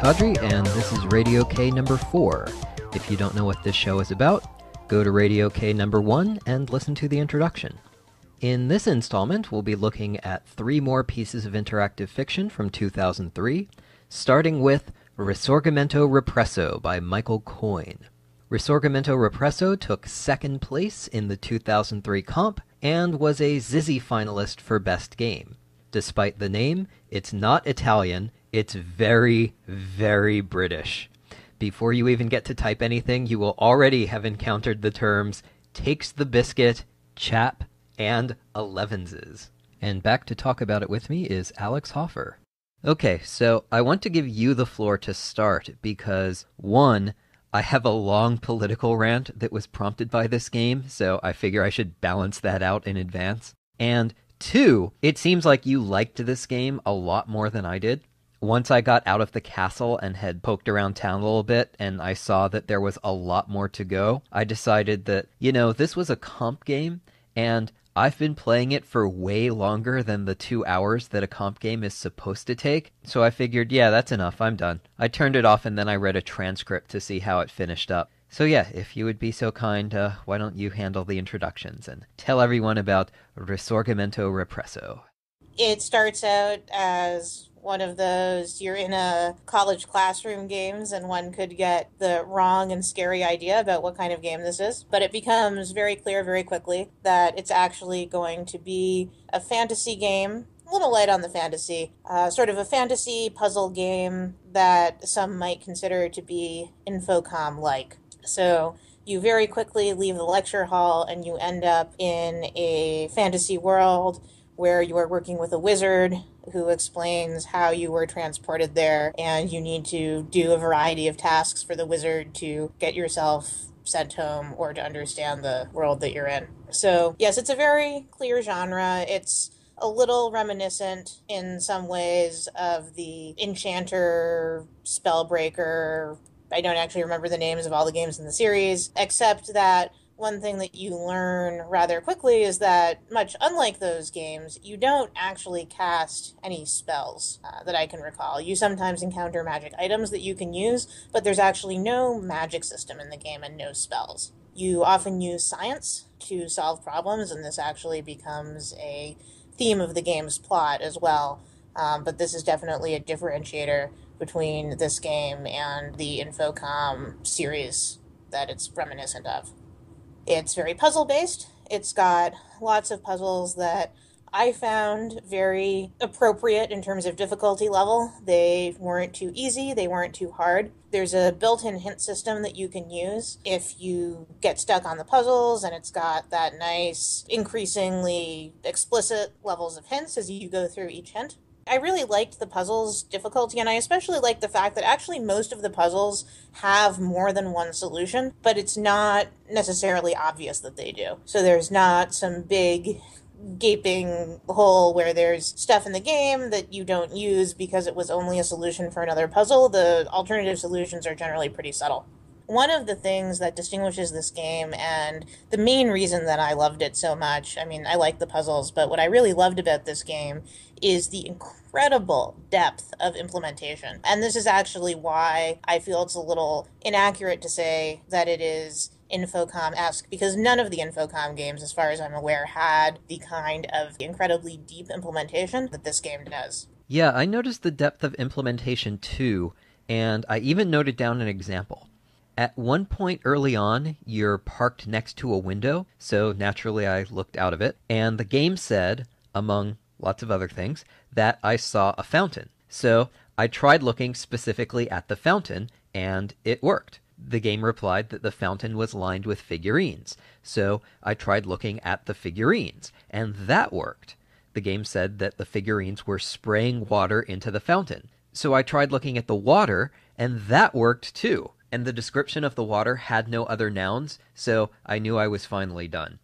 Cadre, and this is Radio K number 4. If you don't know what this show is about, go to Radio K number 1 and listen to the introduction. In this installment, we'll be looking at 3 more pieces of interactive fiction from 2003, starting with Risorgimento Represso by Michael Coyne. Risorgimento Represso took 2nd place in the 2003 comp and was a Zizzy finalist for Best Game. Despite the name, it's not Italian, it's very, very British. Before you even get to type anything, you will already have encountered the terms takes the biscuit, chap, and elevenses. And back to talk about it with me is Alex Hoffer. Okay, so I want to give you the floor to start because, 1, I have a long political rant that was prompted by this game, so I figure I should balance that out in advance. And 2, it seems like you liked this game a lot more than I did. Once I got out of the castle and had poked around town a little bit and I saw that there was a lot more to go, I decided that, this was a comp game, and I've been playing it for way longer than the 2 hours that a comp game is supposed to take, so I figured, yeah, that's enough, I'm done. I turned it off and then I read a transcript to see how it finished up. So yeah, if you would be so kind, why don't you handle the introductions and tell everyone about Risorgimento Represso. It starts out as one of those you're in a college classroom games and one could get the wrong and scary idea about what kind of game this is. But it becomes very clear very quickly that it's actually going to be a fantasy game, a little light on the fantasy, sort of a fantasy puzzle game that some might consider to be Infocom-like. So you very quickly leave the lecture hall and you end up in a fantasy world where you are working with a wizard who explains how you were transported there, and you need to do a variety of tasks for the wizard to get yourself sent home or to understand the world that you're in. So, yes, it's a very clear genre. It's a little reminiscent in some ways of the Enchanter, Spellbreaker. I don't actually remember the names of all the games in the series, except that one thing that you learn rather quickly is that, much unlike those games, you don't actually cast any spells that I can recall. You sometimes encounter magic items that you can use, but there's actually no magic system in the game and no spells. You often use science to solve problems, and this actually becomes a theme of the game's plot as well. But this is definitely a differentiator between this game and the Infocom series that it's reminiscent of. It's very puzzle-based. It's got lots of puzzles that I found very appropriate in terms of difficulty level. They weren't too easy, they weren't too hard. There's a built-in hint system that you can use if you get stuck on the puzzles, and it's got that nice, increasingly explicit levels of hints as you go through each hint. I really liked the puzzles' difficulty, and I especially liked the fact that actually most of the puzzles have more than one solution, but it's not necessarily obvious that they do. So there's not some big gaping hole where there's stuff in the game that you don't use because it was only a solution for another puzzle. The alternative solutions are generally pretty subtle. One of the things that distinguishes this game, and the main reason that I loved it so much, I mean, I like the puzzles, but what I really loved about this game is the incredible depth of implementation. And this is actually why I feel it's a little inaccurate to say that it is Infocom-esque, because none of the Infocom games, as far as I'm aware, had the kind of incredibly deep implementation that this game does. Yeah, I noticed the depth of implementation too, and I even noted down an example. At one point early on, you're parked next to a window, so naturally I looked out of it, and the game said, among lots of other things, that I saw a fountain. So I tried looking specifically at the fountain, and it worked. The game replied that the fountain was lined with figurines, so I tried looking at the figurines, and that worked. The game said that the figurines were spraying water into the fountain, so I tried looking at the water, and that worked too. And the description of the water had no other nouns, so I knew I was finally done.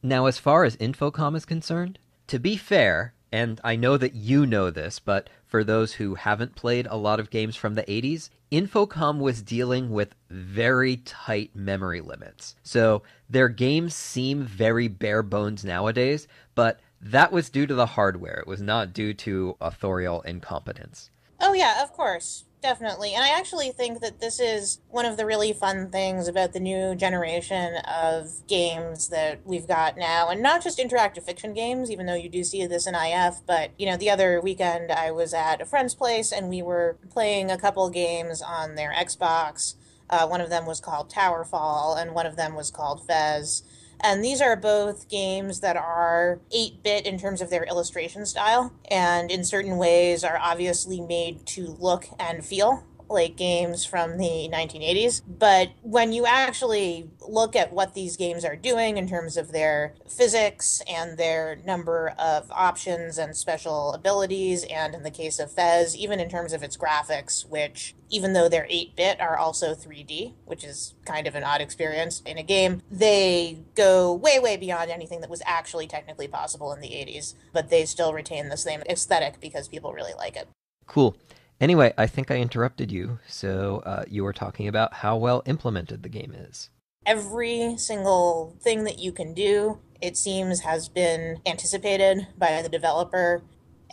Now, as far as Infocom is concerned, to be fair, and I know that you know this, but for those who haven't played a lot of games from the 80s, Infocom was dealing with very tight memory limits. So their games seem very bare bones nowadays, but that was due to the hardware. It was not due to authorial incompetence. Oh, yeah, of course. Definitely. And I actually think that this is one of the really fun things about the new generation of games that we've got now. And not just interactive fiction games, even though you do see this in IF, but, the other weekend I was at a friend's place and we were playing a couple games on their Xbox. One of them was called Towerfall, and one of them was called Fez. And these are both games that are 8-bit in terms of their illustration style, and in certain ways are obviously made to look and feel like games from the 1980s. But when you actually look at what these games are doing in terms of their physics and their number of options and special abilities, and in the case of Fez, even in terms of its graphics, which, even though they're 8-bit, are also 3D, which is kind of an odd experience in a game, they go way, way beyond anything that was actually technically possible in the 80s, but they still retain the same aesthetic because people really like it. Cool. Anyway, I think I interrupted you, so you were talking about how well implemented the game is. Every single thing that you can do, it seems, has been anticipated by the developer.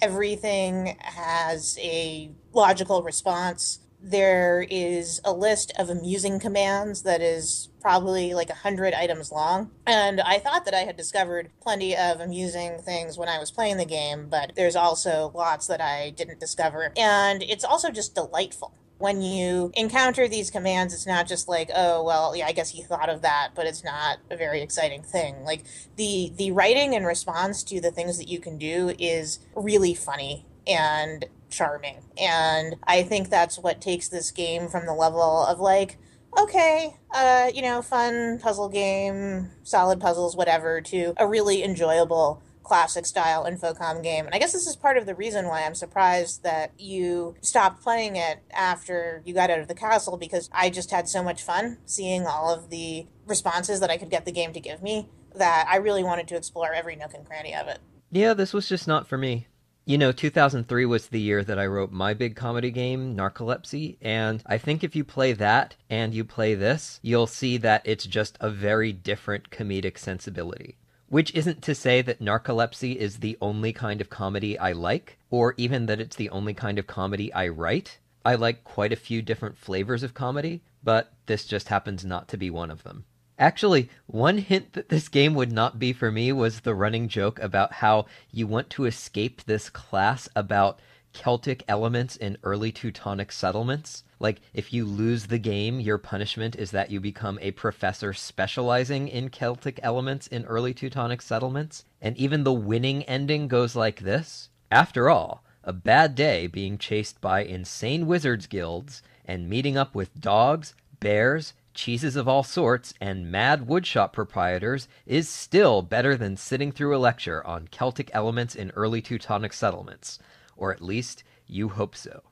Everything has a logical response. There is a list of amusing commands that is probably like 100 items long. And I thought that I had discovered plenty of amusing things when I was playing the game, but there's also lots that I didn't discover. And it's also just delightful. When you encounter these commands, it's not just like, oh, well, yeah, I guess he thought of that, but it's not a very exciting thing. Like, the writing in response to the things that you can do is really funny and charming. And I think that's what takes this game from the level of like, okay, fun puzzle game, solid puzzles, whatever, to a really enjoyable classic style Infocom game. And I guess this is part of the reason why I'm surprised that you stopped playing it after you got out of the castle, because I just had so much fun seeing all of the responses that I could get the game to give me that I really wanted to explore every nook and cranny of it. Yeah, this was just not for me. 2003 was the year that I wrote my big comedy game, Narcolepsy, and I think if you play that and you play this, you'll see that it's just a very different comedic sensibility. Which isn't to say that Narcolepsy is the only kind of comedy I like, or even that it's the only kind of comedy I write. I like quite a few different flavors of comedy, but this just happens not to be one of them. Actually, one hint that this game would not be for me was the running joke about how you want to escape this class about Celtic elements in early Teutonic settlements. Like, if you lose the game, your punishment is that you become a professor specializing in Celtic elements in early Teutonic settlements. And even the winning ending goes like this. After all, a bad day being chased by insane wizards guilds and meeting up with dogs, bears, cheeses of all sorts, and mad woodshop proprietors is still better than sitting through a lecture on Celtic elements in early Teutonic settlements. Or at least, you hope so.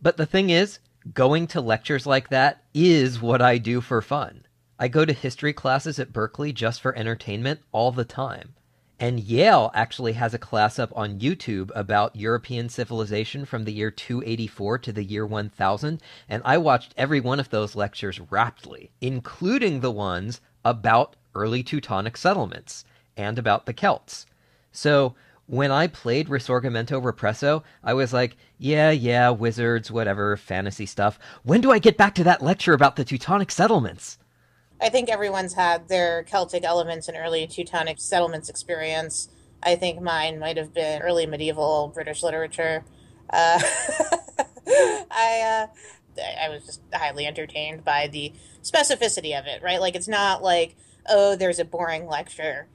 But the thing is, going to lectures like that is what I do for fun. I go to history classes at Berkeley just for entertainment all the time. And Yale actually has a class up on YouTube about European civilization from the year 284 to the year 1000, and I watched every one of those lectures raptly, including the ones about early Teutonic settlements and about the Celts. So when I played Risorgimento Represso, I was like, yeah, wizards, whatever, fantasy stuff. When do I get back to that lecture about the Teutonic settlements? I think everyone's had their Celtic elements and early Teutonic settlements experience. I think mine might have been early medieval British literature. Uh, I was just highly entertained by the specificity of it, right? Like, it's not like, oh, there's a boring lecture.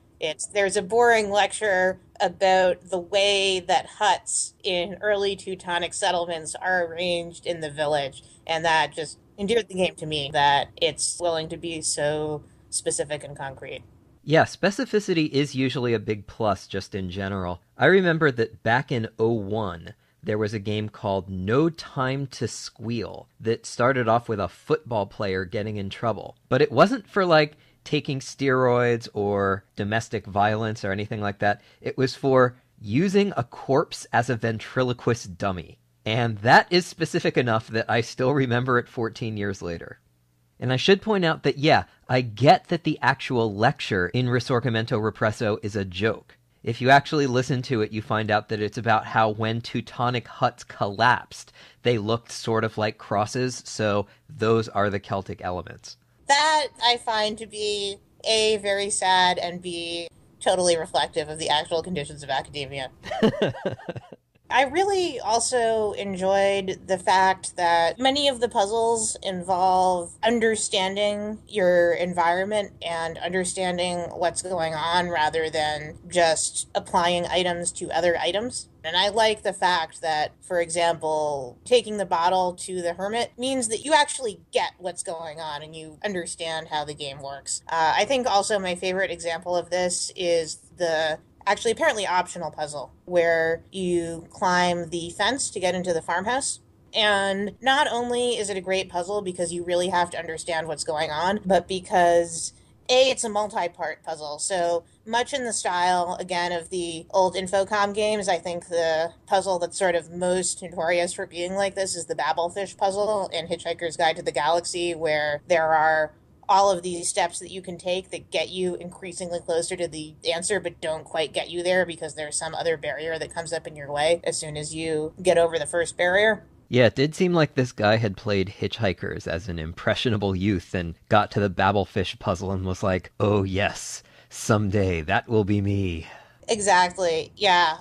There's a boring lecture about the way that huts in early Teutonic settlements are arranged in the village, and that just endeared the game to me, that it's willing to be so specific and concrete. Yeah, specificity is usually a big plus just in general. I remember that back in '01, there was a game called No Time to Squeal that started off with a football player getting in trouble. But it wasn't for, like, taking steroids or domestic violence or anything like that. It was for using a corpse as a ventriloquist dummy. And that is specific enough that I still remember it 14 years later. And I should point out that, yeah, I get that the actual lecture in Risorgimento Represso is a joke. If you actually listen to it, you find out that it's about how when Teutonic huts collapsed, they looked sort of like crosses, so those are the Celtic elements. That I find to be A, very sad, and B, totally reflective of the actual conditions of academia. I really also enjoyed the fact that many of the puzzles involve understanding your environment and understanding what's going on rather than just applying items to other items. And I like the fact that, for example, taking the bottle to the hermit means that you actually get what's going on and you understand how the game works. I think also my favorite example of this is the actually apparently optional puzzle where you climb the fence to get into the farmhouse. And not only is it a great puzzle because you really have to understand what's going on, but because A, it's a multi-part puzzle. So much in the style, again, of the old Infocom games, I think the puzzle that's sort of most notorious for being like this is the Babelfish puzzle in Hitchhiker's Guide to the Galaxy, where there are all of these steps that you can take that get you increasingly closer to the answer but don't quite get you there because there's some other barrier that comes up in your way as soon as you get over the first barrier. Yeah, it did seem like this guy had played Hitchhikers as an impressionable youth and got to the Babelfish puzzle and was like, oh yes, someday that will be me. Exactly, yeah.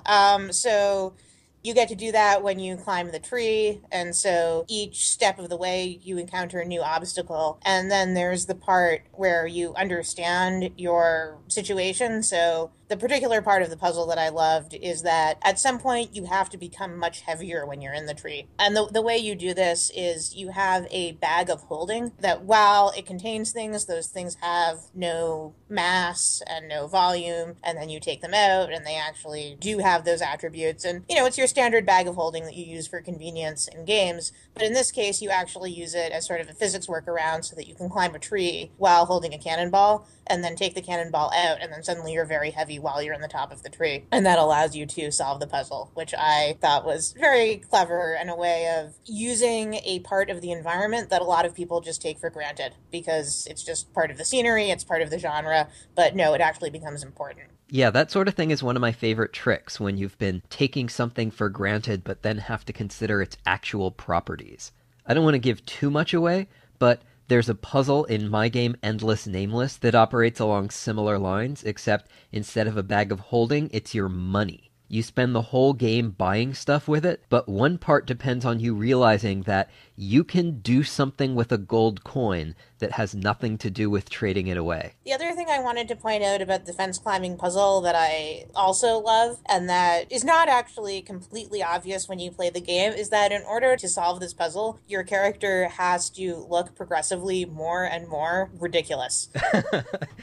So you get to do that when you climb the tree, and so each step of the way you encounter a new obstacle. And then there's the part where you understand your situation. So the particular part of the puzzle that I loved is that at some point you have to become much heavier when you're in the tree. And the way you do this is you have a bag of holding that while it contains things, those things have no mass and no volume, and then you take them out and they actually do have those attributes. And, you know, it's your standard bag of holding that you use for convenience in games. But in this case, you actually use it as sort of a physics workaround so that you can climb a tree while holding a cannonball and then take the cannonball out, and then suddenly you're very heavy while you're in the top of the tree. And that allows you to solve the puzzle, which I thought was very clever and a way of using a part of the environment that a lot of people just take for granted because it's just part of the scenery, it's part of the genre, but no, it actually becomes important. Yeah, that sort of thing is one of my favorite tricks when you've been taking something for granted but then have to consider its actual properties. I don't want to give too much away, but there's a puzzle in my game Endless Nameless that operates along similar lines, except instead of a bag of holding, it's your money. You spend the whole game buying stuff with it, but one part depends on you realizing that you can do something with a gold coin that has nothing to do with trading it away. The other thing I wanted to point out about the fence climbing puzzle that I also love, and that is not actually completely obvious when you play the game, is that in order to solve this puzzle, your character has to look progressively more and more ridiculous.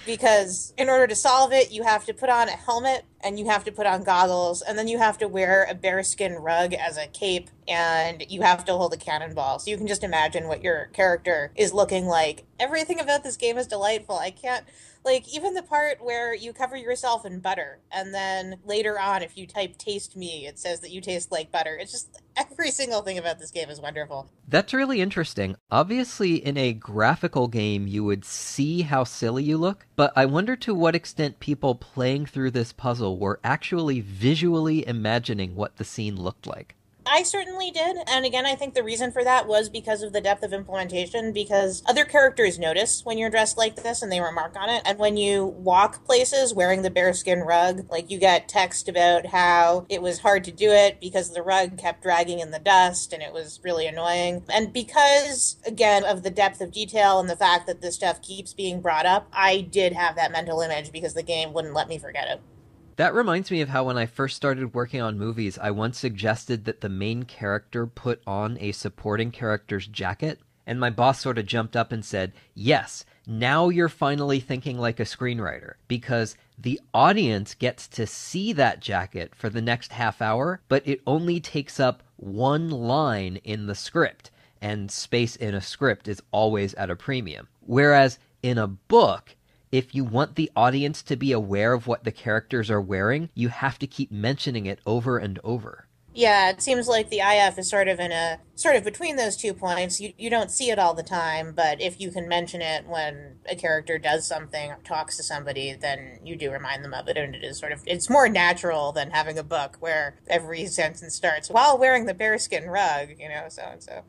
Because in order to solve it, you have to put on a helmet, and you have to put on goggles, and then you have to wear a bearskin rug as a cape, and you have to hold a cannonball. So you can just imagine what your character is looking like. Everything about this game is delightful. I can't, like, even the part where you cover yourself in butter, and then later on, if you type taste me, it says that you taste like butter. It's just, every single thing about this game is wonderful. That's really interesting. Obviously, in a graphical game, you would see how silly you look, but I wonder to what extent people playing through this puzzle were actually visually imagining what the scene looked like. I certainly did, and again, I think the reason for that was because of the depth of implementation, because other characters notice when you're dressed like this and they remark on it, and when you walk places wearing the bearskin rug, like you get text about how it was hard to do it because the rug kept dragging in the dust and it was really annoying. And because, again, of the depth of detail and the fact that this stuff keeps being brought up, I did have that mental image because the game wouldn't let me forget it. That reminds me of how when I first started working on movies, I once suggested that the main character put on a supporting character's jacket, and my boss sort of jumped up and said, yes, now you're finally thinking like a screenwriter, because the audience gets to see that jacket for the next half hour, but it only takes up one line in the script, and space in a script is always at a premium. Whereas in a book, if you want the audience to be aware of what the characters are wearing, you have to keep mentioning it over and over. Yeah, it seems like the IF is sort of between those 2 points. You don't see it all the time, but if you can mention it when a character does something or talks to somebody, then you do remind them of it, and it's more natural than having a book where every sentence starts while wearing the bearskin rug, so and so.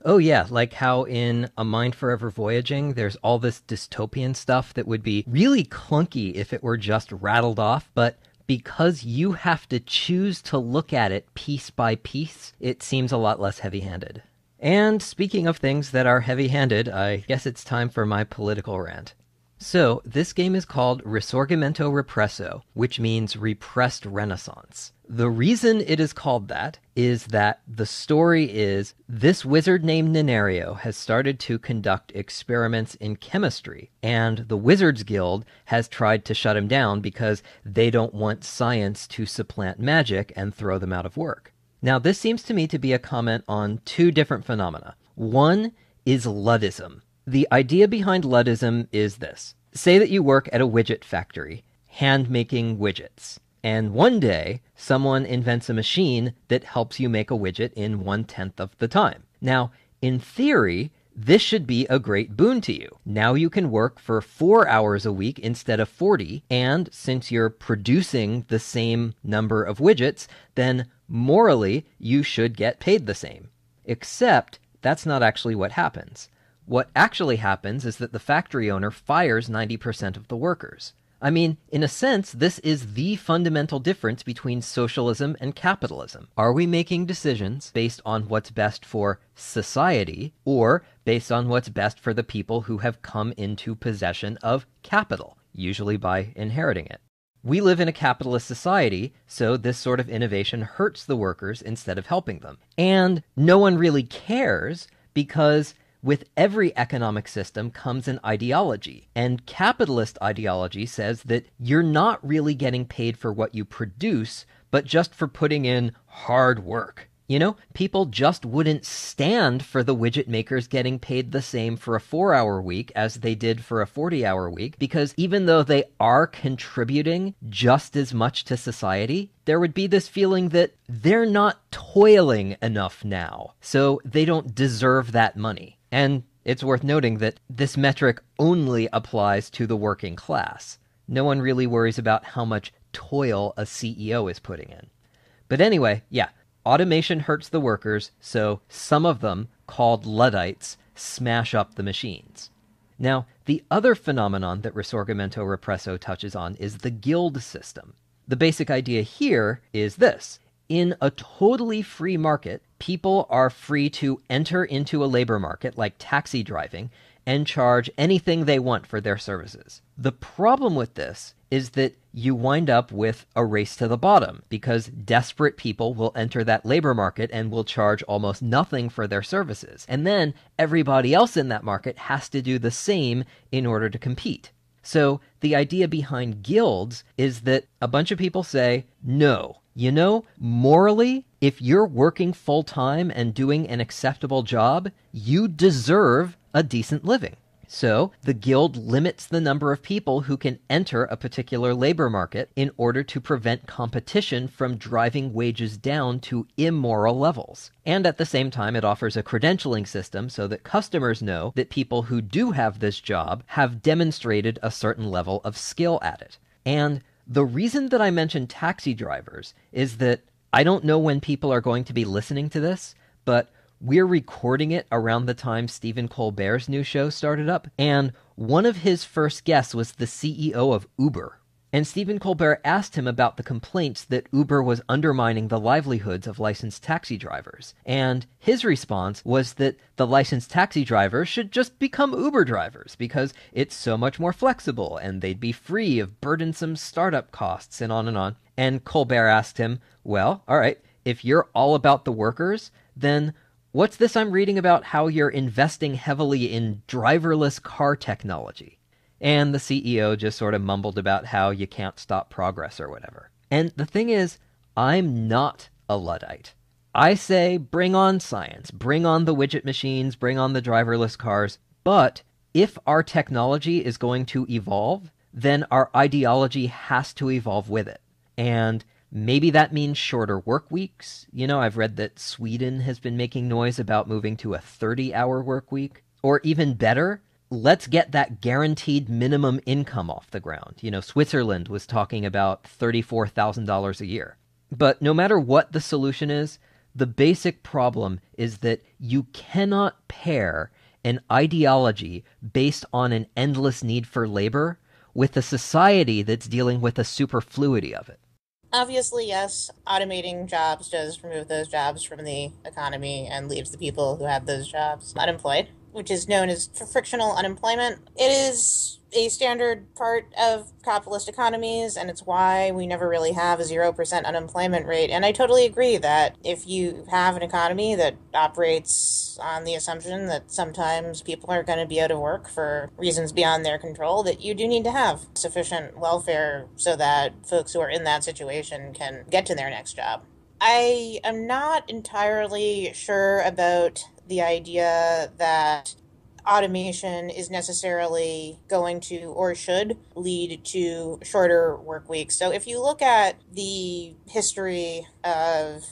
Oh, yeah, like how in A Mind Forever Voyaging, there's all this dystopian stuff that would be really clunky if it were just rattled off, but because you have to choose to look at it piece by piece, it seems a lot less heavy-handed. And speaking of things that are heavy-handed, I guess it's time for my political rant. So, this game is called Risorgimento Represso, which means Repressed Renaissance. The reason it is called that is that the story is this wizard named Nenario has started to conduct experiments in chemistry, and the Wizards Guild has tried to shut him down because they don't want science to supplant magic and throw them out of work. Now, this seems to me to be a comment on two different phenomena. One is Luddism. The idea behind Luddism is this. Say that you work at a widget factory, hand-making widgets, and one day someone invents a machine that helps you make a widget in 1/10 of the time. Now, in theory, this should be a great boon to you. Now you can work for 4 hours a week instead of 40, and since you're producing the same number of widgets, then morally you should get paid the same. Except that's not actually what happens. What actually happens is that the factory owner fires 90% of the workers. I mean, in a sense, this is the fundamental difference between socialism and capitalism. Are we making decisions based on what's best for society, or based on what's best for the people who have come into possession of capital, usually by inheriting it? We live in a capitalist society, so this sort of innovation hurts the workers instead of helping them. And no one really cares because with every economic system comes an ideology, and capitalist ideology says that you're not really getting paid for what you produce, but just for putting in hard work. You know, people just wouldn't stand for the widget makers getting paid the same for a 4-hour week as they did for a 40-hour week, because even though they are contributing just as much to society, there would be this feeling that they're not toiling enough now, so they don't deserve that money. And it's worth noting that this metric only applies to the working class. No one really worries about how much toil a CEO is putting in. But anyway, yeah, automation hurts the workers, so some of them, called Luddites, smash up the machines. Now, the other phenomenon that Risorgimento Represso touches on is the guild system. The basic idea here is this. In a totally free market, people are free to enter into a labor market, like taxi driving, and charge anything they want for their services. The problem with this is that you wind up with a race to the bottom, because desperate people will enter that labor market and will charge almost nothing for their services. And then everybody else in that market has to do the same in order to compete. So the idea behind guilds is that a bunch of people say, no, you know, morally, if you're working full-time and doing an acceptable job, you deserve a decent living. So the guild limits the number of people who can enter a particular labor market in order to prevent competition from driving wages down to immoral levels. And at the same time, it offers a credentialing system so that customers know that people who do have this job have demonstrated a certain level of skill at it. And the reason that I mentioned taxi drivers is that I don't know when people are going to be listening to this, but we're recording it around the time Stephen Colbert's new show started up, and one of his first guests was the CEO of Uber. And Stephen Colbert asked him about the complaints that Uber was undermining the livelihoods of licensed taxi drivers. And his response was that the licensed taxi drivers should just become Uber drivers because it's so much more flexible and they'd be free of burdensome startup costs and on and on. And Colbert asked him, well, all right, if you're all about the workers, then what's this I'm reading about how you're investing heavily in driverless car technology? And the CEO just sort of mumbled about how you can't stop progress or whatever. And the thing is, I'm not a Luddite. I say bring on science, bring on the widget machines, bring on the driverless cars. But if our technology is going to evolve, then our ideology has to evolve with it. And maybe that means shorter work weeks. I've read that Sweden has been making noise about moving to a 30-hour work week. Or even better, let's get that guaranteed minimum income off the ground. Switzerland was talking about $34,000 a year. But no matter what the solution is, the basic problem is that you cannot pair an ideology based on an endless need for labor with a society that's dealing with a superfluity of it. Obviously, yes, automating jobs does remove those jobs from the economy and leaves the people who had those jobs unemployed, which is known as frictional unemployment. It is a standard part of capitalist economies, and it's why we never really have a 0% unemployment rate. And I totally agree that if you have an economy that operates on the assumption that sometimes people are going to be out of work for reasons beyond their control, that you do need to have sufficient welfare so that folks who are in that situation can get to their next job. I am not entirely sure about the idea that automation is necessarily going to or should lead to shorter work weeks. So if you look at the history of,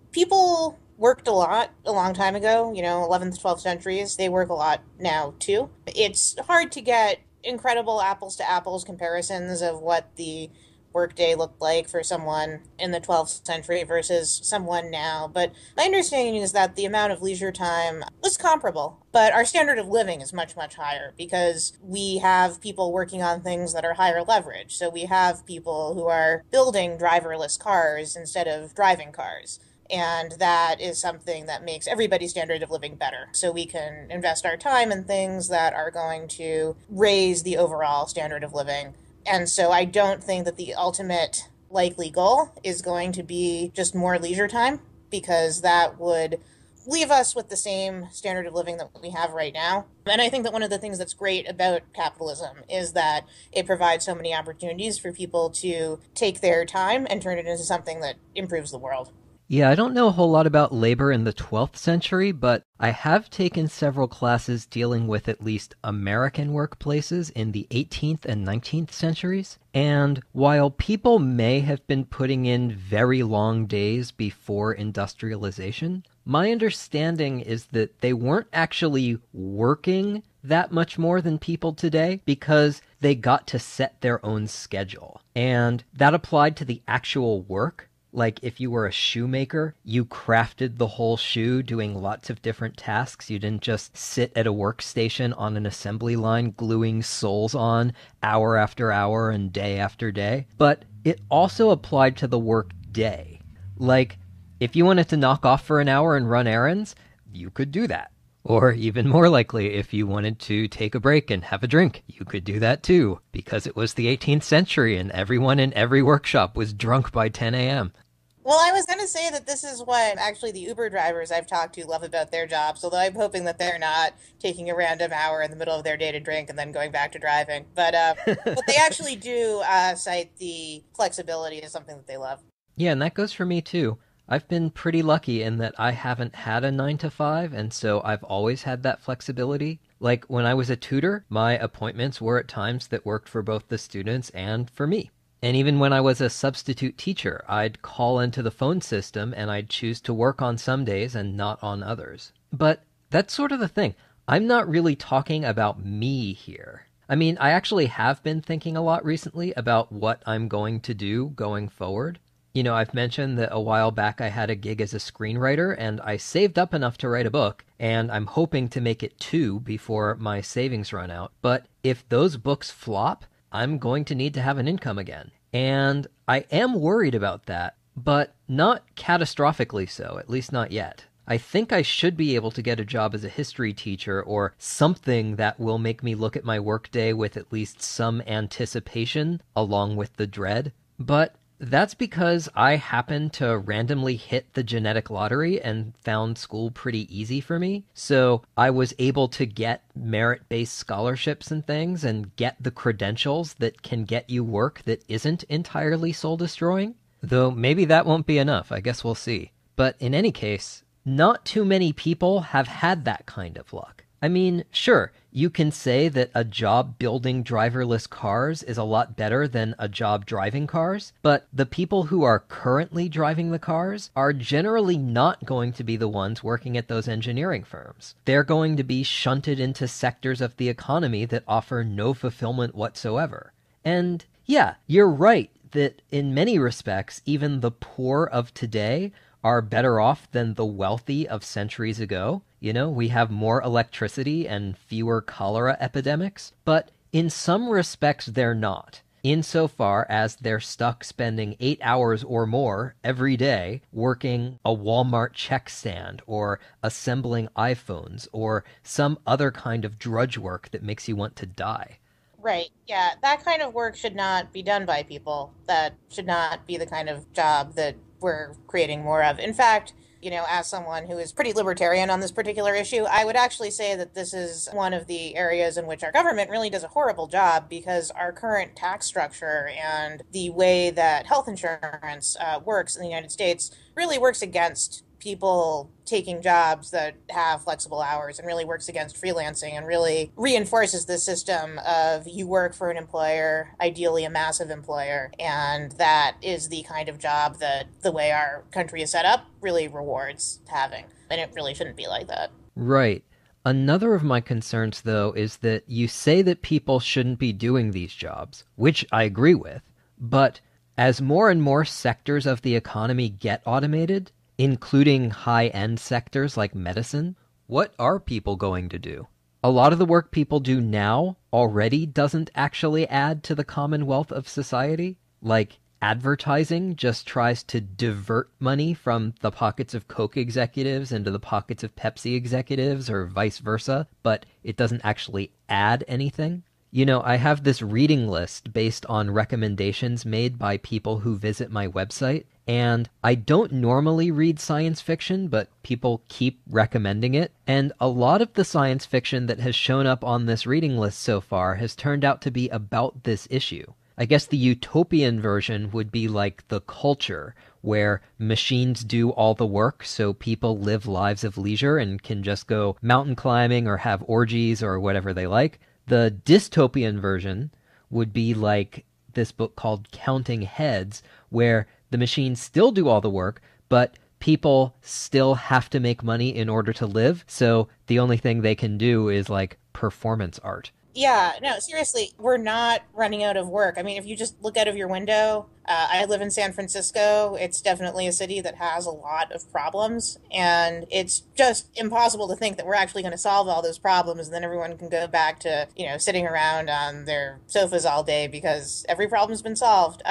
people worked a lot a long time ago, 11th, 12th centuries. They work a lot now too. It's hard to get incredible apples to apples comparisons of what the workday looked like for someone in the 12th century versus someone now. But my understanding is that the amount of leisure time was comparable, but our standard of living is much, much higher because we have people working on things that are higher leverage. So we have people who are building driverless cars instead of driving cars. And that is something that makes everybody's standard of living better. So we can invest our time in things that are going to raise the overall standard of living. And so I don't think that the ultimate likely goal is going to be just more leisure time, because that would leave us with the same standard of living that we have right now. And I think that one of the things that's great about capitalism is that it provides so many opportunities for people to take their time and turn it into something that improves the world. Yeah, I don't know a whole lot about labor in the 12th century, but I have taken several classes dealing with at least American workplaces in the 18th and 19th centuries. And while people may have been putting in very long days before industrialization, my understanding is that they weren't actually working that much more than people today because they got to set their own schedule. And that applied to the actual work. Like, if you were a shoemaker, you crafted the whole shoe doing lots of different tasks. You didn't just sit at a workstation on an assembly line gluing soles on hour after hour and day after day. But it also applied to the work day. Like, if you wanted to knock off for an hour and run errands, you could do that. Or even more likely, if you wanted to take a break and have a drink, you could do that too, because it was the 18th century and everyone in every workshop was drunk by 10 a.m. Well, I was going to say that this is what actually the Uber drivers I've talked to love about their jobs, although I'm hoping that they're not taking a random hour in the middle of their day to drink and then going back to driving. But they actually do cite the flexibility as something that they love. Yeah, and that goes for me too. I've been pretty lucky in that I haven't had a 9 to 5, and so I've always had that flexibility. Like, when I was a tutor, my appointments were at times that worked for both the students and for me. And even when I was a substitute teacher, I'd call into the phone system and I'd choose to work on some days and not on others. But that's sort of the thing. I'm not really talking about me here. I mean, I actually have been thinking a lot recently about what I'm going to do going forward. I've mentioned that a while back I had a gig as a screenwriter, and I saved up enough to write a book, and I'm hoping to make it 2 before my savings run out. But if those books flop, I'm going to need to have an income again. And I am worried about that, but not catastrophically so, at least not yet. I think I should be able to get a job as a history teacher or something that will make me look at my workday with at least some anticipation along with the dread. But that's because I happened to randomly hit the genetic lottery and found school pretty easy for me. So I was able to get merit-based scholarships and things and get the credentials that can get you work that isn't entirely soul-destroying. Though maybe that won't be enough. I guess we'll see. But in any case, not too many people have had that kind of luck. I mean, sure, you can say that a job building driverless cars is a lot better than a job driving cars, but the people who are currently driving the cars are generally not going to be the ones working at those engineering firms. They're going to be shunted into sectors of the economy that offer no fulfillment whatsoever. And yeah, you're right that in many respects, even the poor of today are better off than the wealthy of centuries ago. You know, we have more electricity and fewer cholera epidemics, but in some respects they're not, insofar as they're stuck spending 8 hours or more every day working a Walmart check stand or assembling iPhones or some other kind of drudge work that makes you want to die. Right. Yeah. That kind of work should not be done by people. That should not be the kind of job that we're creating more of. In fact, as someone who is pretty libertarian on this particular issue, I would actually say that this is one of the areas in which our government really does a horrible job because our current tax structure and the way that health insurance works in the United States really works against people taking jobs that have flexible hours and really works against freelancing and really reinforces the system of you work for an employer, ideally a massive employer, and that is the kind of job that the way our country is set up really rewards having. And it really shouldn't be like that. Right. Another of my concerns, though, is that you say that people shouldn't be doing these jobs, which I agree with, but as more and more sectors of the economy get automated, including high-end sectors like medicine, what are people going to do? A lot of the work people do now already doesn't actually add to the commonwealth of society. Like, advertising just tries to divert money from the pockets of Coke executives into the pockets of Pepsi executives, or vice versa, but it doesn't actually add anything. I have this reading list based on recommendations made by people who visit my website, and I don't normally read science fiction, but people keep recommending it, and a lot of the science fiction that has shown up on this reading list so far has turned out to be about this issue. I guess the utopian version would be like The Culture, where machines do all the work so people live lives of leisure and can just go mountain climbing or have orgies or whatever they like. The dystopian version would be like this book called Counting Heads, where the machines still do all the work, but people still have to make money in order to live, so the only thing they can do is like performance art. Yeah, no, seriously, we're not running out of work. I mean, if you just look out of your window, I live in San Francisco. It's definitely a city that has a lot of problems, and it's just impossible to think that we're actually going to solve all those problems, and then everyone can go back to, sitting around on their sofas all day because every problem's been solved.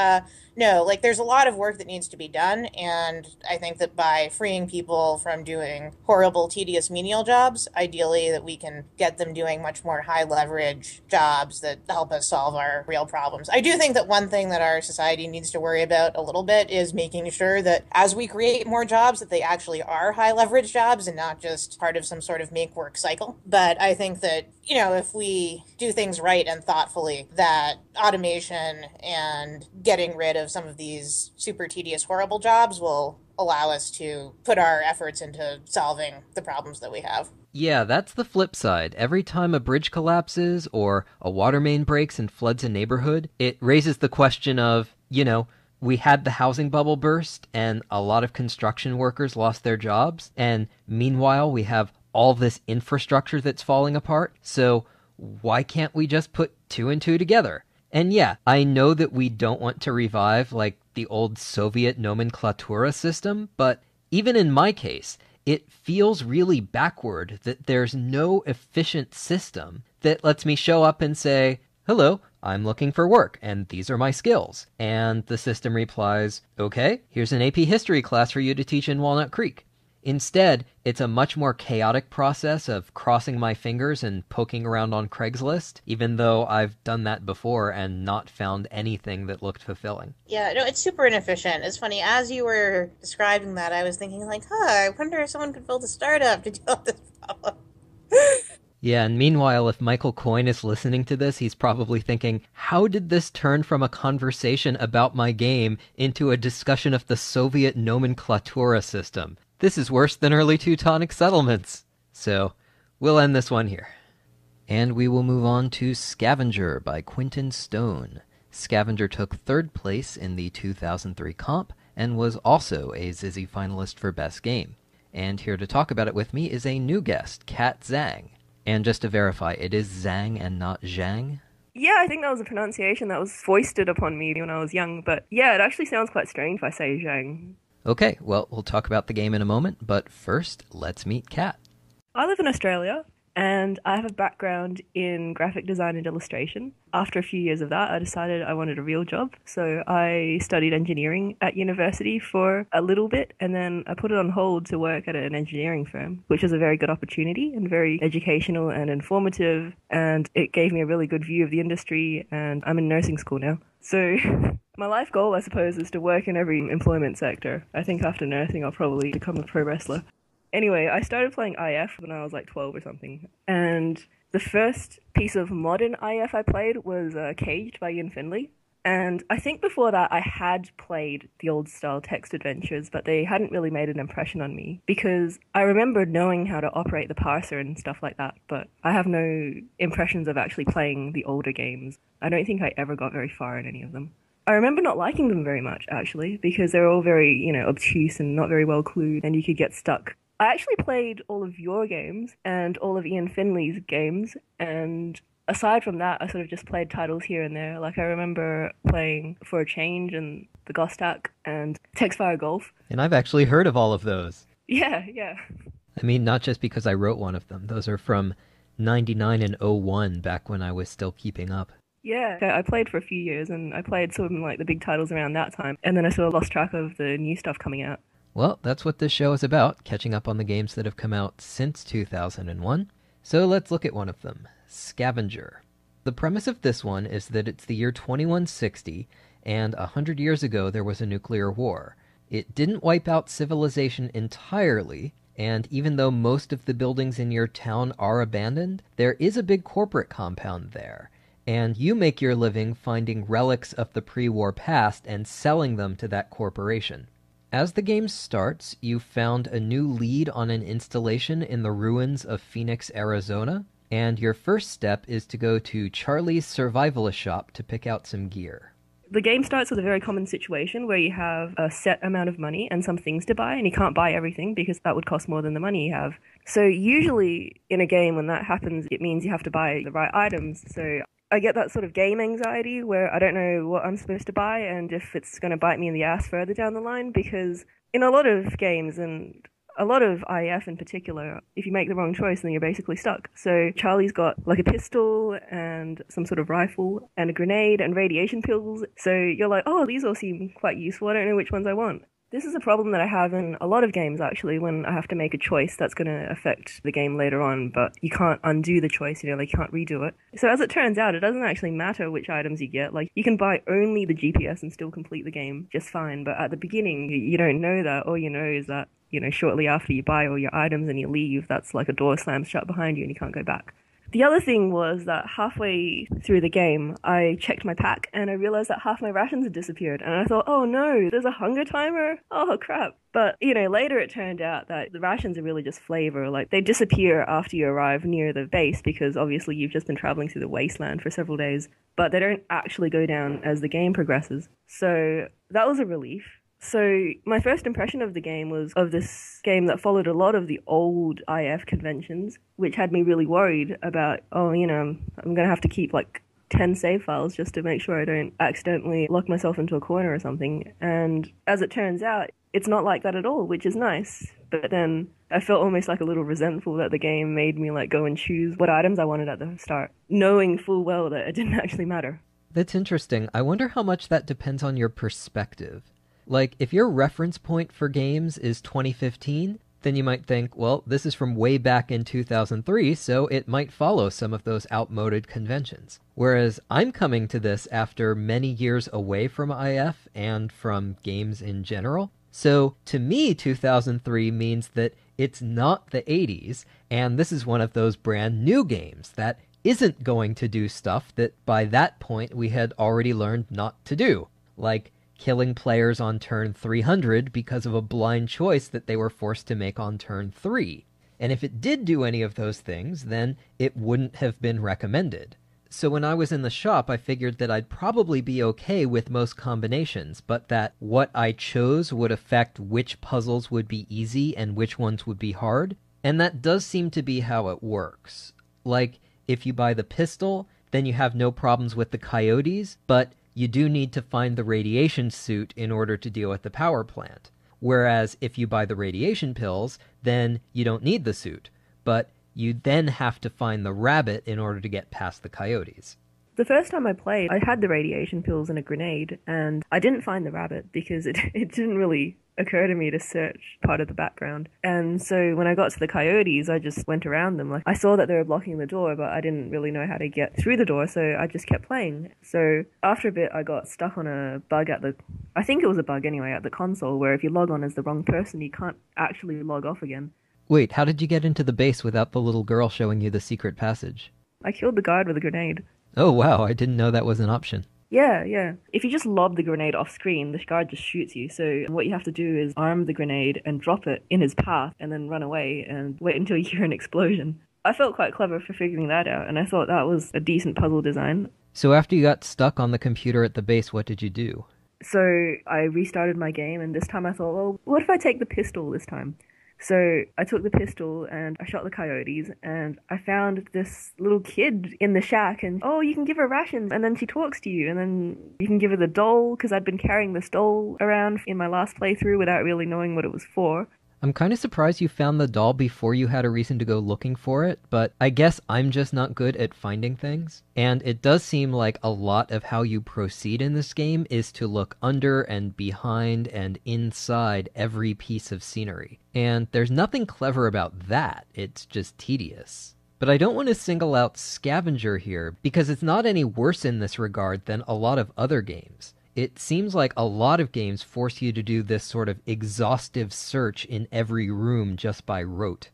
No, like there's a lot of work that needs to be done, and I think that by freeing people from doing horrible, tedious menial jobs, ideally that we can get them doing much more high leverage jobs that help us solve our real problems. I do think that one thing that our society needs to worry about a little bit is making sure that as we create more jobs, that they actually are high leverage jobs and not just part of some sort of make work cycle. But I think that, if we do things right and thoughtfully, that automation and getting rid of some of these super tedious, horrible jobs will allow us to put our efforts into solving the problems that we have. Yeah, that's the flip side. Every time a bridge collapses or a water main breaks and floods a neighborhood, it raises the question of, we had the housing bubble burst and a lot of construction workers lost their jobs, and meanwhile we have all this infrastructure that's falling apart, so why can't we just put two and two together? And yeah, I know that we don't want to revive, like, the old Soviet nomenclatura system, but even in my case, it feels really backward that there's no efficient system that lets me show up and say, hello, I'm looking for work, and these are my skills. And the system replies, okay, here's an AP history class for you to teach in Walnut Creek. Instead, it's a much more chaotic process of crossing my fingers and poking around on Craigslist, even though I've done that before and not found anything that looked fulfilling. Yeah, no, it's super inefficient. It's funny, as you were describing that, I was thinking like, I wonder if someone could build a startup to deal with this problem. Yeah, and meanwhile, if Michael Coyne is listening to this, he's probably thinking, how did this turn from a conversation about my game into a discussion of the Soviet nomenclatura system? This is worse than early Teutonic settlements. So, We'll end this one here. And we will move on to Scavenger by Quentin Stone. Scavenger took third place in the 2003 comp and was also a Zizzy finalist for Best Game. And here to talk about it with me is a new guest, Kat Zhang. And just to verify, it is Zhang and not Zhang? Yeah, I think that was a pronunciation that was foisted upon me when I was young, but yeah, it actually sounds quite strange if I say Zhang. Okay, well, we'll talk about the game in a moment, but first, let's meet Kat. I live in Australia, and I have a background in graphic design and illustration. After a few years of that, I decided I wanted a real job, so I studied engineering at university for a little bit, and then I put it on hold to work at an engineering firm, which was a very good opportunity and very educational and informative, and it gave me a really good view of the industry, and I'm in nursing school now. So my life goal, I suppose, is to work in every employment sector. I think after nursing, I'll probably become a pro wrestler. Anyway, I started playing IF when I was like 12 or something, and the first piece of modern IF I played was Caged by Ian Finley, and I think before that I had played the old style text adventures, but they hadn't really made an impression on me, because I remember knowing how to operate the parser and stuff like that, but I have no impressions of actually playing the older games. I don't think I ever got very far in any of them. I remember not liking them very much, actually, because they're all very, obtuse and not very well clued, and you could get stuck. I actually played all of your games and all of Ian Finley's games, and aside from that, I sort of just played titles here and there. Like, I remember playing For a Change and The Gostak and Textfire Golf. And I've actually heard of all of those. Yeah. I mean, not just because I wrote one of them. Those are from 99 and 01, back when I was still keeping up. Yeah, I played for a few years, and I played some of like the big titles around that time, and then I sort of lost track of the new stuff coming out. Well, that's what this show is about, catching up on the games that have come out since 2001. So let's look at one of them, Scavenger. The premise of this one is that it's the year 2160, and 100 years ago there was a nuclear war. It didn't wipe out civilization entirely, and even though most of the buildings in your town are abandoned, there is a big corporate compound there, and you make your living finding relics of the pre-war past and selling them to that corporation. As the game starts, you found a new lead on an installation in the ruins of Phoenix, Arizona, and your first step is to go to Charlie's Survivalist shop to pick out some gear. The game starts with a very common situation where you have a set amount of money and some things to buy, and you can't buy everything because that would cost more than the money you have. So usually in a game when that happens, it means you have to buy the right items. So I get that sort of game anxiety where I don't know what I'm supposed to buy and if it's going to bite me in the ass further down the line, because in a lot of games, and a lot of IF in particular, if you make the wrong choice, then you're basically stuck. So Charlie's got like a pistol and some sort of rifle and a grenade and radiation pills. So you're like, oh, these all seem quite useful. I don't know which ones I want. This is a problem that I have in a lot of games, actually, when I have to make a choice that's going to affect the game later on, but you can't undo the choice, you can't redo it. So as it turns out, it doesn't actually matter which items you get. Like, you can buy only the GPS and still complete the game just fine, but at the beginning, you don't know that. All you know is that, shortly after you buy all your items and you leave, that's like a door slams shut behind you and you can't go back. The other thing was that halfway through the game, I checked my pack and I realized that half my rations had disappeared. And I thought, oh no, there's a hunger timer? Oh crap. But, later it turned out that the rations are really just flavor. Like, they disappear after you arrive near the base because obviously you've just been traveling through the wasteland for several days. But they don't actually go down as the game progresses. So that was a relief. So my first impression of the game was of this game that followed a lot of the old IF conventions, which had me really worried about, I'm going to have to keep like 10 save files just to make sure I don't accidentally lock myself into a corner or something. And as it turns out, it's not like that at all, which is nice. But then I felt almost like a little resentful that the game made me like go and choose what items I wanted at the start, knowing full well that it didn't actually matter. That's interesting. I wonder how much that depends on your perspective. Like, if your reference point for games is 2015, then you might think, well, this is from way back in 2003, so it might follow some of those outmoded conventions. Whereas I'm coming to this after many years away from IF and from games in general. So to me, 2003 means that it's not the 80s, and this is one of those brand new games that isn't going to do stuff that by that point we had already learned not to do. Like killing players on turn 300 because of a blind choice that they were forced to make on turn 3. And if it did do any of those things, then it wouldn't have been recommended. So when I was in the shop, I figured that I'd probably be okay with most combinations, but that what I chose would affect which puzzles would be easy and which ones would be hard. And that does seem to be how it works. Like, if you buy the pistol, then you have no problems with the coyotes, but you do need to find the radiation suit in order to deal with the power plant. Whereas if you buy the radiation pills, then you don't need the suit, but you then have to find the rabbit in order to get past the coyotes. The first time I played, I had the radiation pills and a grenade, and I didn't find the rabbit because it didn't really occur to me to search part of the background. And so when I got to the coyotes, I just went around them. Like, I saw that they were blocking the door, but I didn't really know how to get through the door, so I just kept playing. So after a bit, I got stuck on a bug I think it was a bug anyway, at the console, where if you log on as the wrong person, you can't actually log off again. Wait, how did you get into the base without the little girl showing you the secret passage? I killed the guard with a grenade. Oh wow, I didn't know that was an option. Yeah. If you just lob the grenade off screen, the guard just shoots you. So what you have to do is arm the grenade and drop it in his path and then run away and wait until you hear an explosion. I felt quite clever for figuring that out, and I thought that was a decent puzzle design. So after you got stuck on the computer at the base, what did you do? So I restarted my game, and this time I thought, well, what if I take the pistol this time? So I took the pistol and I shot the coyotes, and I found this little kid in the shack, and oh, you can give her rations, and then she talks to you, and then you can give her the doll, because I'd been carrying this doll around in my last playthrough without really knowing what it was for. I'm kind of surprised you found the doll before you had a reason to go looking for it, but I guess I'm just not good at finding things. And it does seem like a lot of how you proceed in this game is to look under and behind and inside every piece of scenery. And there's nothing clever about that, it's just tedious. But I don't want to single out Scavenger here, because it's not any worse in this regard than a lot of other games. It seems like a lot of games force you to do this sort of exhaustive search in every room just by rote.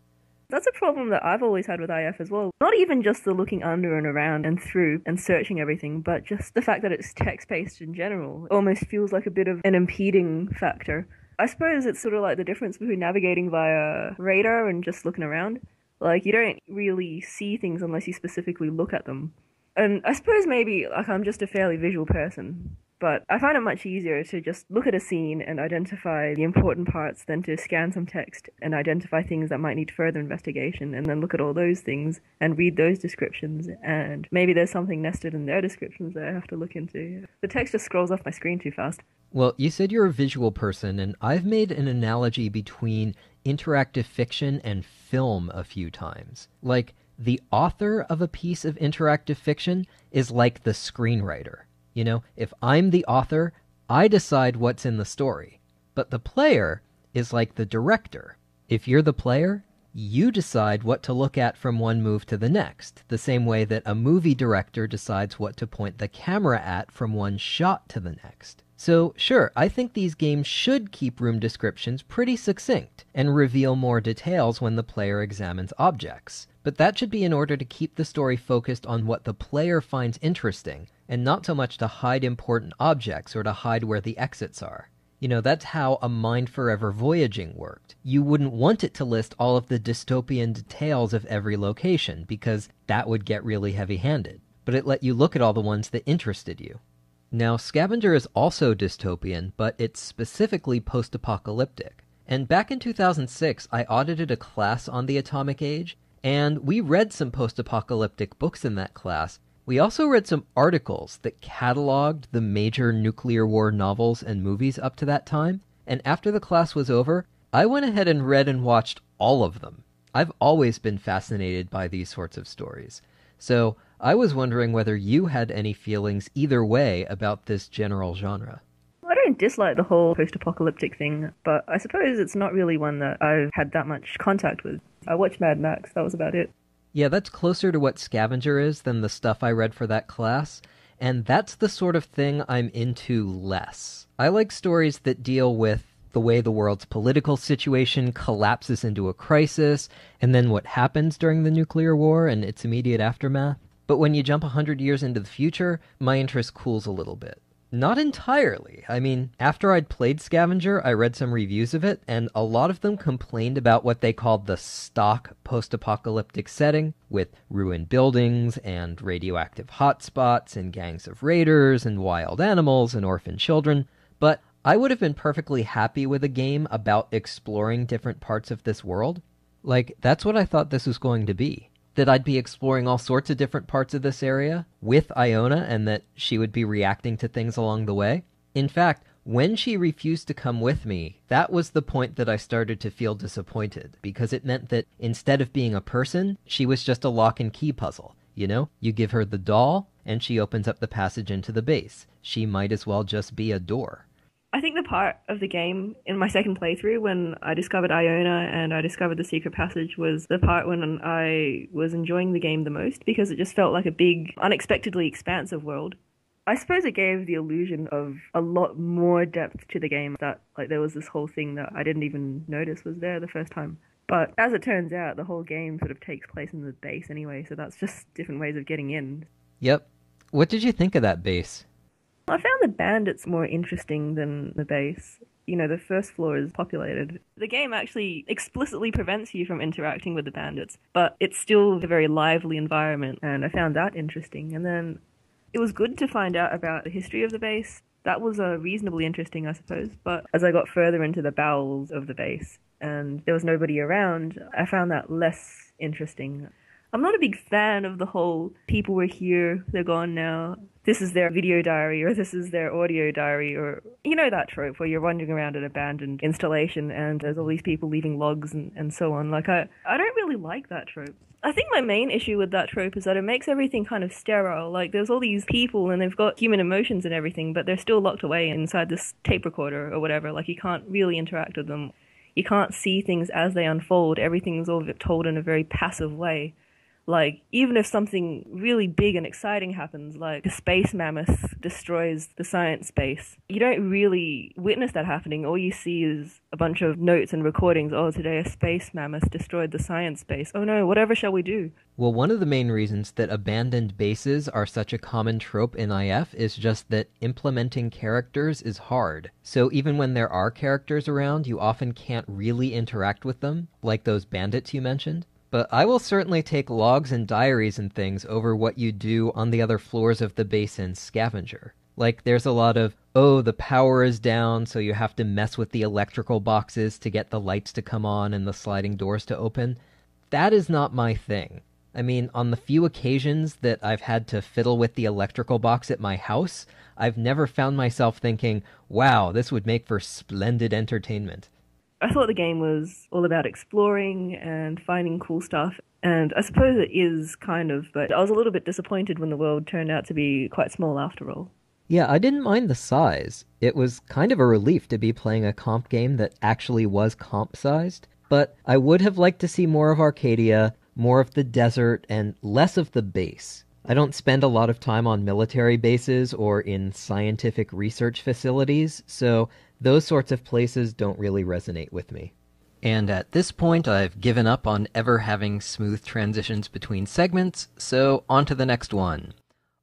That's a problem that I've always had with IF as well. Not even just the looking under and around and through and searching everything, but just the fact that it's text-based in general almost feels like a bit of an impeding factor. I suppose it's sort of like the difference between navigating via radar and just looking around. Like, you don't really see things unless you specifically look at them. And I suppose maybe, like, I'm just a fairly visual person. But I find it much easier to just look at a scene and identify the important parts than to scan some text and identify things that might need further investigation, and then look at all those things and read those descriptions, and maybe there's something nested in their descriptions that I have to look into. The text just scrolls off my screen too fast. Well, you said you're a visual person, and I've made an analogy between interactive fiction and film a few times. Like, the author of a piece of interactive fiction is like the screenwriter. You know, if I'm the author, I decide what's in the story. But the player is like the director. If you're the player, you decide what to look at from one move to the next, the same way that a movie director decides what to point the camera at from one shot to the next. So, sure, I think these games should keep room descriptions pretty succinct and reveal more details when the player examines objects. But that should be in order to keep the story focused on what the player finds interesting, and not so much to hide important objects or to hide where the exits are. You know, that's how a Mind Forever Voyaging worked. You wouldn't want it to list all of the dystopian details of every location, because that would get really heavy-handed. But it let you look at all the ones that interested you. Now, Scavenger is also dystopian, but it's specifically post-apocalyptic. And back in 2006, I audited a class on the Atomic Age, and we read some post-apocalyptic books in that class. We also read some articles that cataloged the major nuclear war novels and movies up to that time, and after the class was over, I went ahead and read and watched all of them. I've always been fascinated by these sorts of stories. So I was wondering whether you had any feelings either way about this general genre. I don't dislike the whole post-apocalyptic thing, but I suppose it's not really one that I've had that much contact with. I watched Mad Max, that was about it. Yeah, that's closer to what Scavenger is than the stuff I read for that class, and that's the sort of thing I'm into less. I like stories that deal with the way the world's political situation collapses into a crisis, and then what happens during the nuclear war and its immediate aftermath. But when you jump 100 years into the future, my interest cools a little bit. Not entirely. I mean, after I'd played Scavenger, I read some reviews of it, and a lot of them complained about what they called the stock post-apocalyptic setting, with ruined buildings and radioactive hotspots and gangs of raiders and wild animals and orphan children. But I would have been perfectly happy with a game about exploring different parts of this world. Like, that's what I thought this was going to be. That I'd be exploring all sorts of different parts of this area with Iona, and that she would be reacting to things along the way. In fact, when she refused to come with me, that was the point that I started to feel disappointed, because it meant that instead of being a person, she was just a lock and key puzzle. You know, you give her the doll, and she opens up the passage into the base. She might as well just be a door. I think the part of the game in my second playthrough when I discovered Iona and I discovered the secret passage was the part when I was enjoying the game the most, because it just felt like a big, unexpectedly expansive world. I suppose it gave the illusion of a lot more depth to the game, that like there was this whole thing that I didn't even notice was there the first time. But as it turns out, the whole game sort of takes place in the base anyway, so that's just different ways of getting in. Yep. What did you think of that base? I found the bandits more interesting than the base. You know, the first floor is populated. The game actually explicitly prevents you from interacting with the bandits, but it's still a very lively environment, and I found that interesting. And then it was good to find out about the history of the base. That was reasonably interesting, I suppose. But as I got further into the bowels of the base and there was nobody around, I found that less interesting. I'm not a big fan of the whole people were here, they're gone now, this is their video diary or this is their audio diary, or you know that trope where you're wandering around an abandoned installation and there's all these people leaving logs and so on. Like I don't really like that trope. I think my main issue with that trope is that it makes everything kind of sterile. Like there's all these people and they've got human emotions and everything, but they're still locked away inside this tape recorder or whatever. Like you can't really interact with them. You can't see things as they unfold. Everything's all told in a very passive way. Like, even if something really big and exciting happens, like a space mammoth destroys the science base, you don't really witness that happening. All you see is a bunch of notes and recordings. Oh, today a space mammoth destroyed the science base. Oh no, whatever shall we do? Well, one of the main reasons that abandoned bases are such a common trope in IF is just that implementing characters is hard. So even when there are characters around, you often can't really interact with them, like those bandits you mentioned. But I will certainly take logs and diaries and things over what you do on the other floors of the base in Scavenger. Like, there's a lot of, oh, the power is down, so you have to mess with the electrical boxes to get the lights to come on and the sliding doors to open. That is not my thing. I mean, on the few occasions that I've had to fiddle with the electrical box at my house, I've never found myself thinking, wow, this would make for splendid entertainment. I thought the game was all about exploring and finding cool stuff, and I suppose it is kind of, but I was a little bit disappointed when the world turned out to be quite small after all. Yeah, I didn't mind the size. It was kind of a relief to be playing a comp game that actually was comp-sized, but I would have liked to see more of Arcadia, more of the desert, and less of the base. I don't spend a lot of time on military bases or in scientific research facilities, so those sorts of places don't really resonate with me. And at this point, I've given up on ever having smooth transitions between segments, so on to the next one.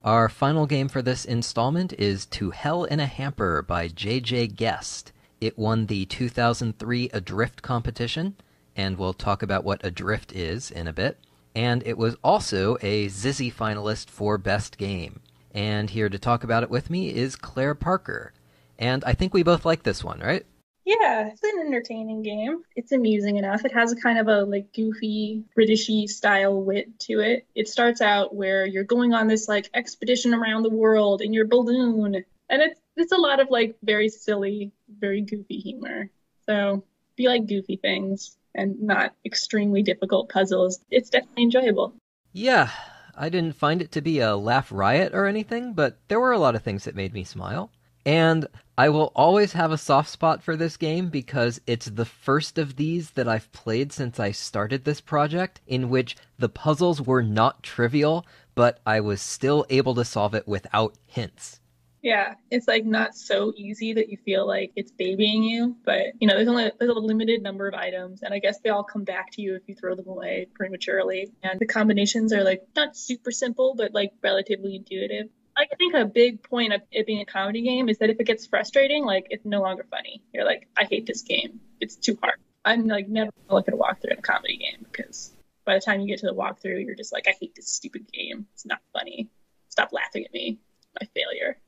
Our final game for this installment is To Hell in a Hamper by J.J. Guest. It won the 2003 Adrift competition, and we'll talk about what Adrift is in a bit. And it was also a Zizzy finalist for Best Game. And here to talk about it with me is Claire Parker. And I think we both like this one, right? Yeah, it's an entertaining game. It's amusing enough. It has a kind of a goofy, Britishy style wit to it. It starts out where you're going on this expedition around the world in your balloon. And it's a lot of very silly, very goofy humor. So if you like goofy things and not extremely difficult puzzles, it's definitely enjoyable. Yeah, I didn't find it to be a laugh riot or anything, but there were a lot of things that made me smile. And I will always have a soft spot for this game because it's the first of these that I've played since I started this project, in which the puzzles were not trivial, but I was still able to solve it without hints. Yeah, it's not so easy that you feel like it's babying you, but there's a limited number of items, and I guess they all come back to you if you throw them away prematurely. And the combinations are not super simple, but relatively intuitive. Like, I think a big point of it being a comedy game is that if it gets frustrating, like it's no longer funny. You're like, I hate this game. It's too hard. I'm like never gonna look at a walkthrough in a comedy game because by the time you get to the walkthrough, you're just like, I hate this stupid game. It's not funny. Stop laughing at me. My failure.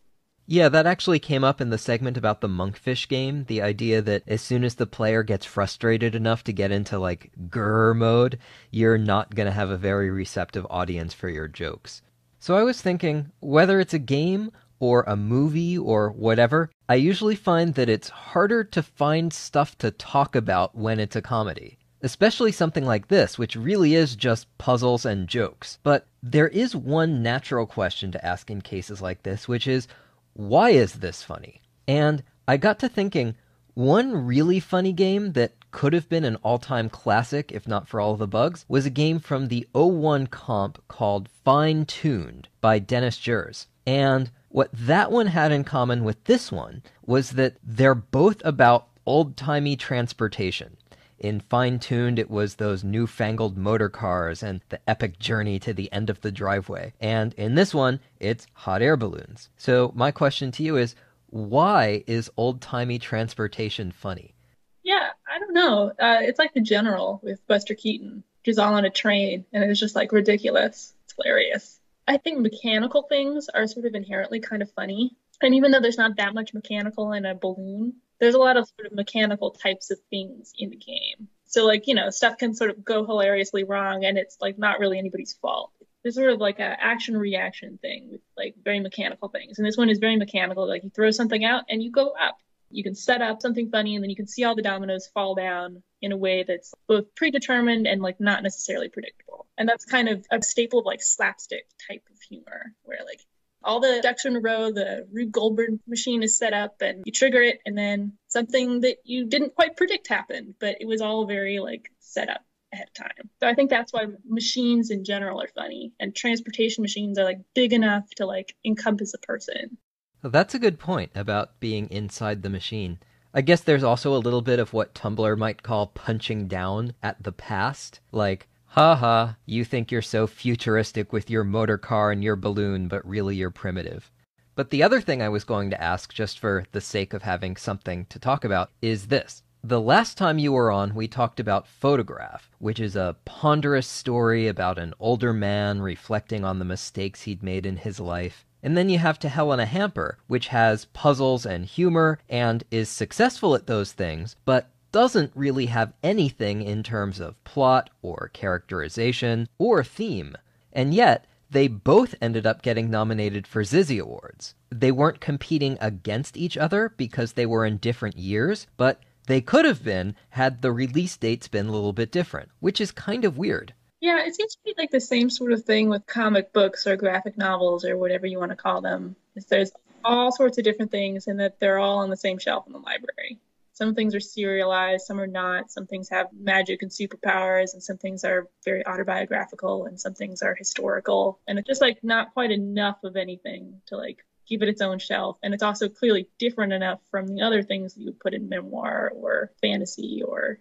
Yeah, that actually came up in the segment about the Monkfish game, the idea that as soon as the player gets frustrated enough to get into, like, grrr mode, you're not going to have a very receptive audience for your jokes. So I was thinking, whether it's a game or a movie or whatever, I usually find that it's harder to find stuff to talk about when it's a comedy. Especially something like this, which really is just puzzles and jokes. But there is one natural question to ask in cases like this, which is, why is this funny? And I got to thinking, one really funny game that could have been an all-time classic, if not for all of the bugs, was a game from the '01 comp called Fine Tuned by Dennis Jers. And what that one had in common with this one was that they're both about old-timey transportation. In Fine Tuned, it was those newfangled motor cars and the epic journey to the end of the driveway. And in this one, it's hot air balloons. So my question to you is, why is old-timey transportation funny? Yeah, I don't know. It's like The General with Buster Keaton, which is all on a train, and it's just like ridiculous. It's hilarious. I think mechanical things are sort of inherently kind of funny. And even though there's not that much mechanical in a balloon, there's a lot of sort of mechanical types of things in the game. So, like, stuff can sort of go hilariously wrong, and it's like not really anybody's fault. There's sort of like a action reaction thing with like very mechanical things. And this one is very mechanical. Like, you throw something out and you go up. You can set up something funny, and then you can see all the dominoes fall down in a way that's both predetermined and like not necessarily predictable. And that's kind of a staple of like slapstick type of humor, where like all the ducks are in a row, the Rube Goldberg machine is set up, and you trigger it, and then something that you didn't quite predict happened, but it was all very like set up ahead of time. So I think that's why machines in general are funny, and transportation machines are like big enough to like encompass a person. Well, that's a good point about being inside the machine. I guess there's also a little bit of what Tumblr might call punching down at the past, like, haha, you think you're so futuristic with your motor car and your balloon, but really you're primitive. But the other thing I was going to ask, just for the sake of having something to talk about, is this. The last time you were on, we talked about Photograph, which is a ponderous story about an older man reflecting on the mistakes he'd made in his life. And then you have To Hell in a Hamper, which has puzzles and humor and is successful at those things, but doesn't really have anything in terms of plot or characterization or theme. And yet, they both ended up getting nominated for Zizzy Awards. They weren't competing against each other because they were in different years, but they could have been had the release dates been a little bit different, which is kind of weird. Yeah, it seems to be like the same sort of thing with comic books or graphic novels or whatever you want to call them. There's all sorts of different things, and that they're all on the same shelf in the library. Some things are serialized, some are not. Some things have magic and superpowers, and some things are very autobiographical, and some things are historical. And it's just like not quite enough of anything to like give it its own shelf. And it's also clearly different enough from the other things that you would put in memoir or fantasy or,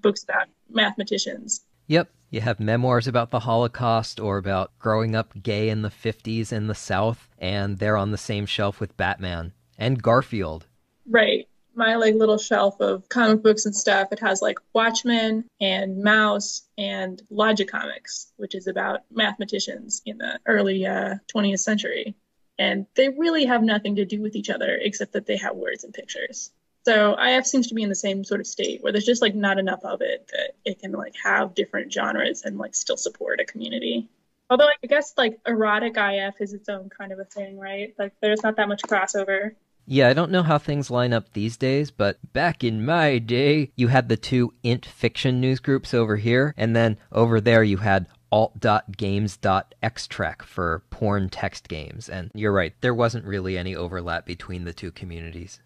books about mathematicians. Yep, you have memoirs about the Holocaust or about growing up gay in the 50s in the South, and they're on the same shelf with Batman and Garfield. Right. My like little shelf of comic books and stuff, it has like Watchmen and Mouse and Logic Comics, which is about mathematicians in the early 20th century. And they really have nothing to do with each other except that they have words and pictures. So IF seems to be in the same sort of state where there's just like not enough of it that it can like have different genres and like still support a community. Although I guess like erotic IF is its own kind of a thing, right? Like there's not that much crossover. Yeah, I don't know how things line up these days, but back in my day, you had the two int fiction news groups over here, and then over there you had alt.games.xtrek for porn text games. And you're right, there wasn't really any overlap between the two communities.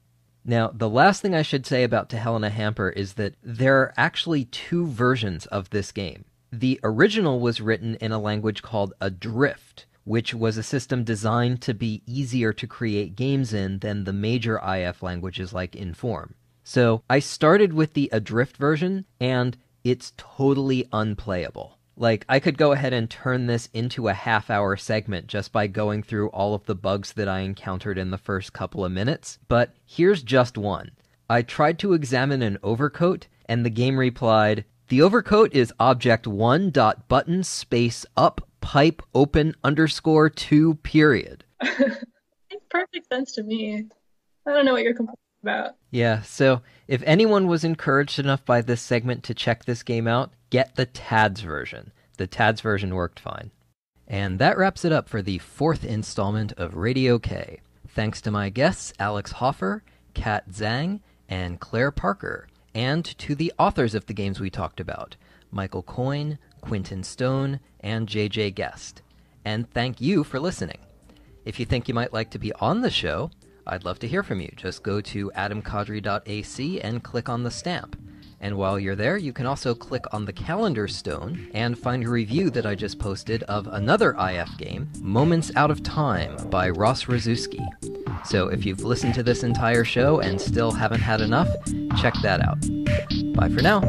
Now, the last thing I should say about To Hell in a Hamper is that there are actually two versions of this game. The original was written in a language called Adrift, which was a system designed to be easier to create games in than the major IF languages like Inform. So I started with the Adrift version, and it's totally unplayable. Like, I could go ahead and turn this into a half-hour segment just by going through all of the bugs that I encountered in the first couple of minutes, but here's just one. I tried to examine an overcoat, and the game replied, "The overcoat is object 1.button space up pipe open underscore 2 period." Makes perfect sense to me. I don't know what you're complaining about. Yeah, so if anyone was encouraged enough by this segment to check this game out, get the TADS version. The TADS version worked fine. And that wraps it up for the 4th installment of Radio K. Thanks to my guests Alex Hoffer, Kat Zhang, and Claire Parker, and to the authors of the games we talked about, Michael Coyne, Quinton Stone, and JJ Guest. And thank you for listening. If you think you might like to be on the show, I'd love to hear from you. Just go to adamcadre.ac and click on the stamp. And while you're there, you can also click on the calendar stone and find a review that I just posted of another IF game, Moments Out of Time by Ross Rzuski. So if you've listened to this entire show and still haven't had enough, check that out. Bye for now.